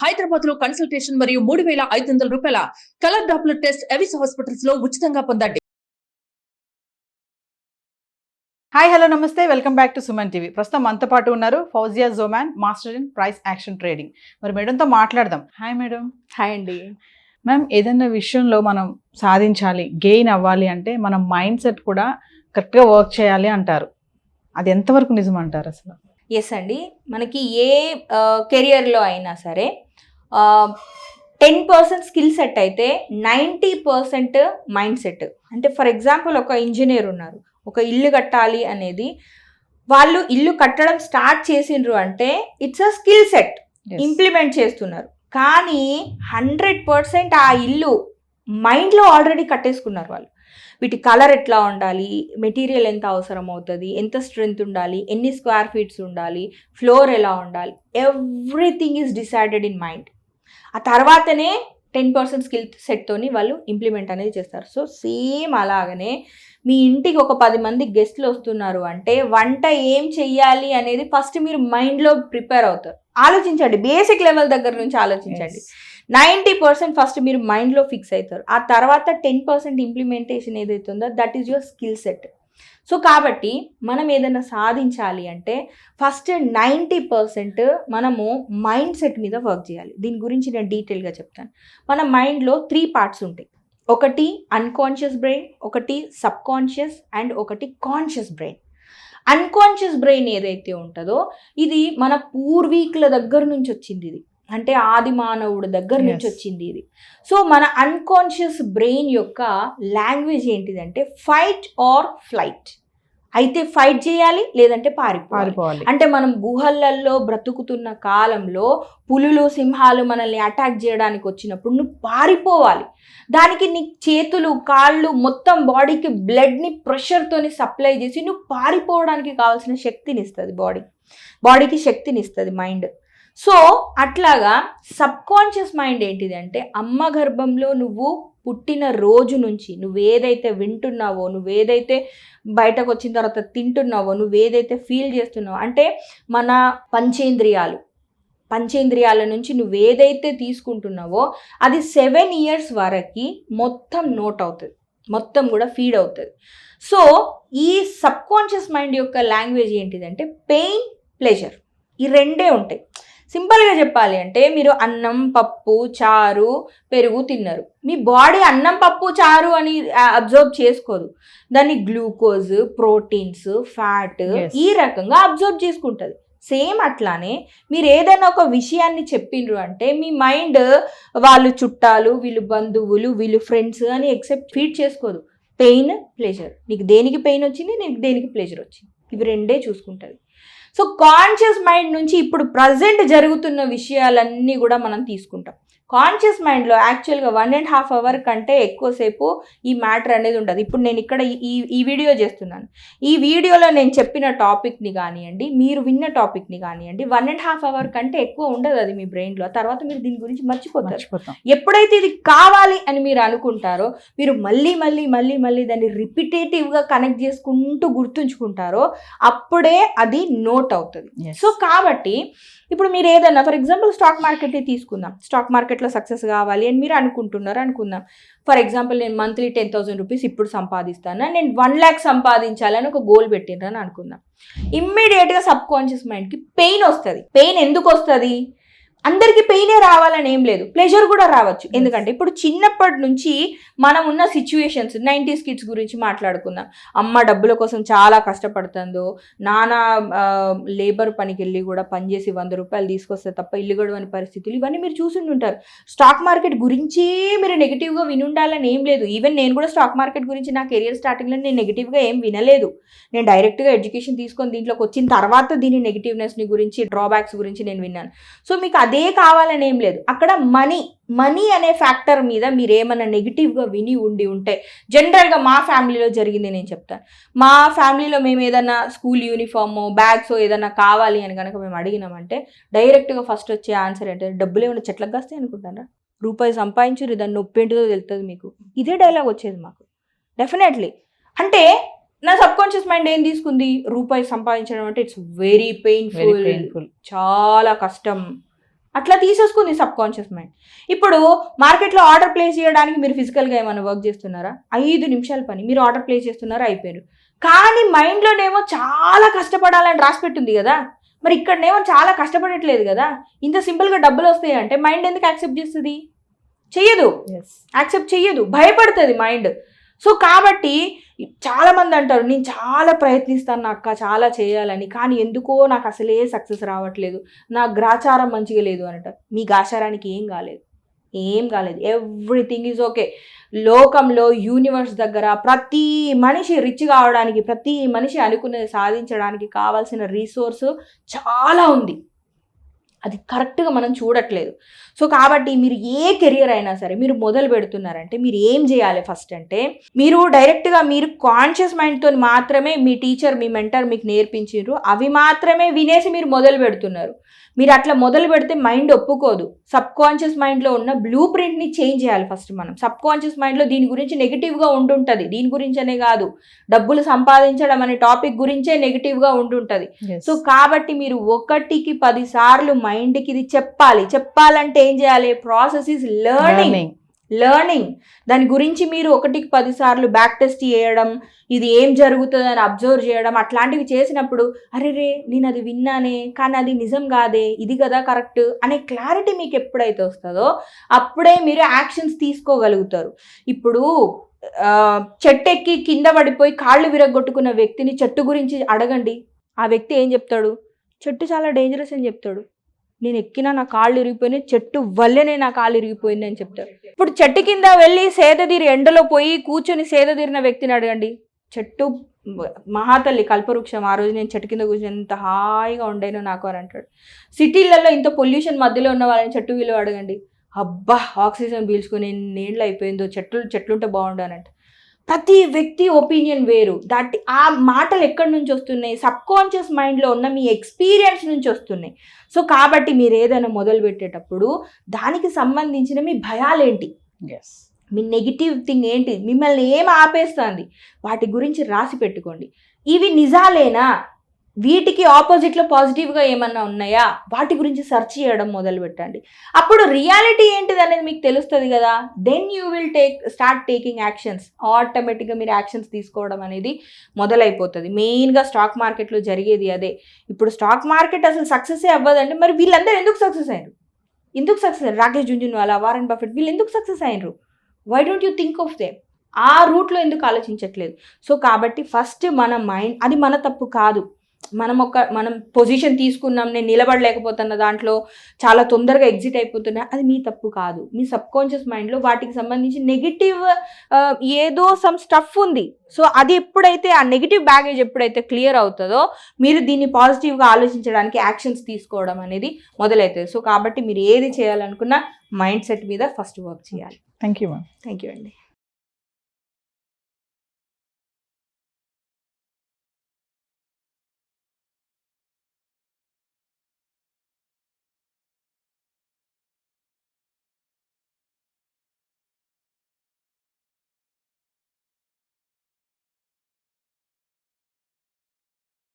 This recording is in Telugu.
హైదరాబాద్ లో కన్సల్టేషన్ మరియు 3,500 రూపాయల colour Doppler test Avis hospitals లో ఉచితంగా పొందండి. Hi hello namaste, welcome back to Suman TV. ప్రస్తుతం మనతో పాటు ఉన్నారు Fouzia Joman, master in price action trading. మరి మేడంతో మాట్లాడదాం. Hi madam. హాయ్ అండి. మ్యామ్, ఏదైనా విషయంలో మనం సాధించాలి, గెయిన్ అవ్వాలి అంటే మన మైండ్ సెట్ కూడా కరెక్ట్గా వర్క్ చేయాలి అంటారు. అది ఎంతవరకు నిజం అంటారు అసలు? ఎస్ అండి, మనకి ఏ కెరియర్లో అయినా సరే 10% స్కిల్ సెట్ అయితే 90% మైండ్ సెట్. అంటే ఫర్ ఎగ్జాంపుల్ ఒక ఇంజనీర్ ఉన్నారు, ఒక ఇల్లు కట్టాలి అనేది, వాళ్ళు ఇల్లు కట్టడం స్టార్ట్ చేసిండ్రు అంటే it's a skill set, implement చేస్తున్నారు. కానీ 100% ఆ ఇల్లు మైండ్లో ఆల్రెడీ కట్టేసుకున్నారు వాళ్ళు. వీటి కలర్ ఎట్లా ఉండాలి, మెటీరియల్ ఎంత అవసరం అవుతుంది, ఎంత స్ట్రెంగ్త్ ఉండాలి, ఎన్ని స్క్వేర్ ఫీట్స్ ఉండాలి, ఫ్లోర్ ఎలా ఉండాలి, everything is decided in mind. ఆ తర్వాతనే 10% స్కిల్ సెట్తోని వాళ్ళు ఇంప్లిమెంట్ అనేది చేస్తారు. సో సేమ్ అలాగనే మీ ఇంటికి ఒక 10 మంది గెస్ట్లు వస్తున్నారు అంటే వంట ఏం చెయ్యాలి అనేది ఫస్ట్ మీరు మైండ్లో ప్రిపేర్ అవుతారు. ఆలోచించండి, బేసిక్ లెవెల్ దగ్గర నుంచి ఆలోచించండి. 90% ఫస్ట్ మీరు మైండ్లో ఫిక్స్ అవుతారు. ఆ తర్వాత 10% ఇంప్లిమెంటేషన్ ఏదైతే ఉందో that is your skill set. So కాబట్టి మనం ఏదైనా సాధించాలి అంటే ఫస్ట్ 90% మనము మైండ్ సెట్ మీద వర్క్ చేయాలి. దీని గురించి నేను డీటెయిల్గా చెప్తాను. మన మైండ్లో 3 పార్ట్స్ ఉంటాయి. ఒకటి అన్కాన్షియస్ బ్రెయిన్, ఒకటి సబ్ కాన్షియస్ అండ్ ఒకటి కాన్షియస్ బ్రెయిన్. అన్కాన్షియస్ బ్రెయిన్ ఏదైతే ఉంటుందో ఇది మన పూర్వీకుల దగ్గర నుంచి వచ్చింది. ఇది అంటే ఆది మానవుడి దగ్గర నుంచి వచ్చింది ఇది. సో మన అన్కాన్షియస్ బ్రెయిన్ యొక్క లాంగ్వేజ్ ఏంటిదంటే ఫైట్ ఆర్ ఫ్లైట్. అయితే ఫైట్ చేయాలి, లేదంటే పారిపోవాలి. అంటే మనం గుహలల్లో బ్రతుకుతున్న కాలంలో పులులు, సింహాలు మనల్ని అటాక్ చేయడానికి వచ్చినప్పుడు నువ్వు పారిపోవాలి. దానికి నీ చేతులు, కాళ్ళు, మొత్తం బాడీకి బ్లడ్ని ప్రెషర్తోని సప్లై చేసి నువ్వు పారిపోవడానికి కావాల్సిన శక్తిని ఇస్తుంది బాడీకి శక్తిని ఇస్తుంది మైండ్. సో అట్లాగా సబ్ కాన్షియస్ మైండ్ ఏంటిది అంటే అమ్మ గర్భంలో నువ్వు పుట్టిన రోజు నుంచి నువ్వేదైతే వింటున్నావో, నువ్వేదైతే బయటకు వచ్చిన తర్వాత తింటున్నావో, నువ్వేదైతే ఫీల్ చేస్తున్నావో, అంటే మన పంచేంద్రియాల నుంచి నువ్వేదైతే తీసుకుంటున్నావో అది 7 years వరకు మొత్తం నోట్ అవుతుంది, మొత్తం కూడా ఫీడ్ అవుతుంది. సో ఈ సబ్ కాన్షియస్ మైండ్ యొక్క లాంగ్వేజ్ ఏంటిదంటే పెయిన్, ప్లెజర్, ఈ రెండే ఉంటాయి. సింపుల్గా చెప్పాలి అంటే మీరు అన్నం, పప్పు, చారు, పెరుగు తిన్నారు. మీ బాడీ అన్నం, పప్పు, చారు అని అబ్జర్వ్ చేసుకోదు. దాన్ని గ్లూకోజ్, ప్రోటీన్స్, ఫ్యాట్ ఈ రకంగా అబ్జర్వ్ చేసుకుంటుంది. సేమ్ అట్లానే మీరు ఏదైనా ఒక విషయాన్ని చెప్పిండ్రు అంటే మీ మైండ్ వాళ్ళు చుట్టాలు, వీళ్ళు బంధువులు, వీళ్ళు ఫ్రెండ్స్ అని ఫీడ్ చేసుకోదు. పెయిన్, ప్లెజర్, నీకు దేనికి పెయిన్ వచ్చింది, నీకు దేనికి ప్లెజర్ వచ్చింది, ఇవి రెండే చూసుకుంటుంది. సో కాన్షియస్ మైండ్ నుంచి ఇప్పుడు ప్రజెంట్ జరుగుతున్న విషయాలన్నీ కూడా మనం తీసుకుంటాం. కాన్షియస్ మైండ్లో యాక్చువల్గా 1.5 hour కంటే ఎక్కువసేపు ఈ మ్యాటర్ అనేది ఉండదు. ఇప్పుడు నేను ఇక్కడ ఈ వీడియో చేస్తున్నాను. ఈ వీడియోలో నేను చెప్పిన టాపిక్ని కానివ్వండి, మీరు విన్న టాపిక్ని కానివ్వండి, 1.5 hour కంటే ఎక్కువ ఉండదు అది మీ బ్రెయిన్లో. తర్వాత మీరు దీని గురించి మర్చిపోతారు. ఎప్పుడైతే ఇది కావాలి అని మీరు అనుకుంటారో మీరు మళ్ళీ మళ్ళీ మళ్ళీ మళ్ళీ దాన్ని రిపిటేటివ్గా కనెక్ట్ చేసుకుంటూ గుర్తుంచుకుంటారో అప్పుడే అది నోట్ అవుతుంది. సో కాబట్టి ఇప్పుడు మీరు ఏదన్నా ఫర్ ఎగ్జాంపుల్ స్టాక్ మార్కెట్ తీసుకుందాం. స్టాక్ మార్కెట్లో సక్సెస్ కావాలి అని మీరు అనుకుందాం. ఫర్ ఎగ్జాంపుల్ నేను మంత్లీ 10,000 రూపీస్ ఇప్పుడు సంపాదిస్తాను, నేను 1 lakh సంపాదించాలని ఒక గోల్ పెట్టినరని అనుకుందాం. ఇమ్మీడియట్గా సబ్ కాన్షియస్ మైండ్కి పెయిన్ వస్తుంది. పెయిన్ ఎందుకు వస్తుంది? అందరికీ పెయినే రావాలని ఏం లేదు, ప్లెజర్ కూడా రావచ్చు. ఎందుకంటే ఇప్పుడు చిన్నప్పటి నుంచి మనం ఉన్న సిచ్యువేషన్స్, 90s కిడ్స్ గురించి మాట్లాడుకుందాం. అమ్మ డబ్బుల కోసం చాలా కష్టపడుతుందో, నాన్న లేబర్ పనికి వెళ్ళి కూడా పనిచేసి 100 రూపాయలు తీసుకొస్తే తప్ప ఇల్లు గడవని పరిస్థితులు, ఇవన్నీ మీరు చూసుంటుంటారు. స్టాక్ మార్కెట్ గురించి మీరు నెగిటివ్గా వినుండాలని ఏం లేదు. ఈవెన్ నేను కూడా స్టాక్ మార్కెట్ గురించి నా కెరియర్ స్టార్టింగ్లో నేను నెగిటివ్గా ఏం వినలేదు. నేను డైరెక్ట్గా ఎడ్యుకేషన్ తీసుకొని దీంట్లోకి వచ్చిన తర్వాత దీని నెగిటివ్నెస్ని గురించి, డ్రాబ్యాక్స్ గురించి నేను విన్నాను. సో మీకు అదే కావాలని ఏం లేదు. అక్కడ మనీ అనే ఫ్యాక్టర్ మీద మీరు ఏమైనా నెగిటివ్గా విని ఉంటే, జనరల్గా మా ఫ్యామిలీలో జరిగింది నేను చెప్తాను. మా ఫ్యామిలీలో మేము ఏదైనా స్కూల్ యూనిఫామ్, బ్యాగ్స్ ఏదైనా కావాలి అని కనుక మేము అడిగినామంటే డైరెక్ట్గా ఫస్ట్ వచ్చే ఆన్సర్ ఏంటంటే డబ్బులు ఏమైనా చెట్లకు కాస్తాయి అనుకుంటారా, రూపాయి సంపాదించురు, దాన్ని నొప్పి ఏంటిదో తెలుస్తుంది మీకు. ఇదే డైలాగ్ వచ్చేది మాకు డెఫినెట్లీ. అంటే నా సబ్ కాన్షియస్ మైండ్ ఏం తీసుకుంది, రూపాయి సంపాదించడం అంటే ఇట్స్ వెరీ పెయిన్ఫుల్, చాలా కష్టం, అట్లా తీసేసుకుంది సబ్ కాన్షియస్ మైండ్. ఇప్పుడు మార్కెట్లో ఆర్డర్ ప్లేస్ చేయడానికి మీరు ఫిజికల్గా ఏమైనా వర్క్ చేస్తున్నారా? 5 నిమిషాల పని మీరు ఆర్డర్ ప్లేస్ చేస్తున్నారా, అయిపోయారు. కానీ మైండ్లోనేమో చాలా కష్టపడాలని రాసి పెట్టింది కదా, మరి ఇక్కడనేమో చాలా కష్టపడట్లేదు కదా. ఇంత సింపుల్గా డబ్బులు వస్తాయి అంటే మైండ్ ఎందుకు యాక్సెప్ట్ చేస్తుంది? చెయ్యదు, యాక్సెప్ట్ చెయ్యదు, భయపడుతుంది మైండ్. సో కాబట్టి చాలామంది అంటారు నేను చాలా ప్రయత్నిస్తాను అక్క చాలా చేయాలని, కానీ ఎందుకో నాకు అసలే సక్సెస్ రావట్లేదు, నా గ్రాచారం మంచిగా లేదు అని అంటారు. మీ గాచారానికి ఏం కాలేదు, ఎవ్రీథింగ్ ఈజ్ ఓకే. లోకంలో యూనివర్స్ దగ్గర ప్రతి మనిషి రిచ్ కావడానికి, ప్రతి మనిషి అనుకున్నది సాధించడానికి కావాల్సిన రీసోర్స్ చాలా ఉంది. అది కరెక్ట్గా మనం చూడట్లేదు. సో కాబట్టి మీరు ఏ కెరియర్ అయినా సరే మీరు మొదలు పెడుతున్నారంటే మీరు ఏం చేయాలి ఫస్ట్ అంటే, మీరు డైరెక్ట్గా మీరు కాన్షియస్ మైండ్తో మాత్రమే మీ టీచర్ మీ మెంటర్ మీకు నేర్పించారు, అవి మాత్రమే వినేసి మీరు మొదలు పెడుతున్నారు. మీరు అట్లా మొదలు పెడితే మైండ్ ఒప్పుకోదు. సబ్ కాన్షియస్ మైండ్లో ఉన్న బ్లూ ప్రింట్ని చేంజ్ చేయాలి ఫస్ట్ మనం. సబ్ కాన్షియస్ మైండ్లో దీని గురించి నెగిటివ్గా ఉంటుంటుంది, దీని గురించనే కాదు, డబ్బులు సంపాదించడం అనే టాపిక్ గురించే నెగిటివ్గా ఉంటుంటుంది. సో కాబట్టి మీరు 1కి 10 సార్లు మైండ్కి ఇది చెప్పాలంటే ఏం చేయాలి? Process is learning. దాని గురించి మీరు 1కి 10 సార్లు బ్యాక్ టెస్ట్ చేయడం, ఇది ఏం జరుగుతుందని అబ్జర్వ్ చేయడం, అట్లాంటివి చేసినప్పుడు అరే నేను అది విన్నానే కానీ అది నిజం కాదే, ఇది కదా కరెక్ట్ అనే క్లారిటీ మీకు ఎప్పుడైతే వస్తుందో అప్పుడే మీరు యాక్షన్స్ తీసుకోగలుగుతారు. ఇప్పుడు చెట్టు ఎక్కి కింద పడిపోయి కాళ్ళు విరగొట్టుకున్న వ్యక్తిని చెట్టు గురించి అడగండి, ఆ వ్యక్తి ఏం చెప్తాడు? చెట్టు చాలా డేంజరస్ అని చెప్తాడు. నేను ఎక్కినా నా కాళ్ళు ఇరిగిపోయినాయి, చెట్టు వల్లనే నా కాళ్ళు ఇరిగిపోయింది అని చెప్తారు. ఇప్పుడు చెట్టు కింద వెళ్ళి సేదతీరి ఎండలో పోయి కూర్చొని సేదతీరిన వ్యక్తిని అడగండి, చెట్టు మహాతల్లి కల్పవృక్షం, ఆ రోజు నేను చెట్టు కింద కూర్చొని ఎంత హాయిగా ఉండేనో నాకు అని అంటాడు. సిటీలలో ఇంత పొల్యూషన్ మధ్యలో ఉన్న వాళ్ళని చెట్టు విలువ అడగండి, అబ్బా ఆక్సిజన్ పీల్చుకొని ఎన్నేళ్ళు అయిపోయిందో, చెట్లుంటే బాగుండానంట. ప్రతి వ్యక్తి ఒపీనియన్ వేరు. ఆ మాటలు ఎక్కడి నుంచి వస్తున్నాయి? సబ్ కాన్షియస్ మైండ్లో ఉన్న మీ ఎక్స్పీరియన్స్ నుంచి వస్తున్నాయి. సో కాబట్టి మీరు ఏదైనా మొదలు పెట్టేటప్పుడు దానికి సంబంధించిన మీ భయాలేంటి, మీ నెగిటివ్ థింగ్ ఏంటి, మిమ్మల్ని ఏం ఆపేస్తుంది, వాటి గురించి రాసి పెట్టుకోండి. ఇవి నిజాలేనా, వీటికి ఆపోజిట్లో పాజిటివ్గా ఏమన్నా ఉన్నాయా, వాటి గురించి సెర్చ్ చేయడం మొదలు పెట్టండి. అప్పుడు రియాలిటీ ఏంటిది అనేది మీకు తెలుస్తుంది కదా. Then you will start taking actions. ఆటోమేటిక్గా మీరు యాక్షన్స్ తీసుకోవడం అనేది మొదలైపోతుంది. మెయిన్గా స్టాక్ మార్కెట్లో జరిగేది అదే. ఇప్పుడు స్టాక్ మార్కెట్ అసలు సక్సెసే అవ్వదండి. మరి వీళ్ళందరూ ఎందుకు సక్సెస్ అయ్యారు? రాకేష్ జుంజున్వాలా, వారెన్ బఫెట్, వీళ్ళు ఎందుకు సక్సెస్ అయ్యారు? Why don't you think of them? ఆ రూట్లో ఎందుకు ఆలోచించట్లేదు? సో కాబట్టి ఫస్ట్ మన మైండ్, అది మన తప్పు కాదు. మనం పొజిషన్ తీసుకున్నాం, నేను నిలబడలేకపోతున్నా, దాంట్లో చాలా తొందరగా ఎగ్జిట్ అయిపోతున్నా, అది మీ తప్పు కాదు. మీ సబ్ కాన్షియస్ మైండ్లో వాటికి సంబంధించి నెగిటివ్ ఏదో సమ్ స్టఫ్ ఉంది. సో అది ఎప్పుడైతే ఆ నెగిటివ్ బ్యాగేజ్ ఎప్పుడైతే క్లియర్ అవుతుందో మీరు దీన్ని పాజిటివ్గా ఆలోచించడానికి యాక్షన్స్ తీసుకోవడం అనేది మొదలవుతుంది. సో కాబట్టి మీరు ఏది చేయాలనుకున్నా మైండ్ సెట్ మీద ఫస్ట్ వర్క్ చేయాలి. Thank you ma'am. Thank you అండి.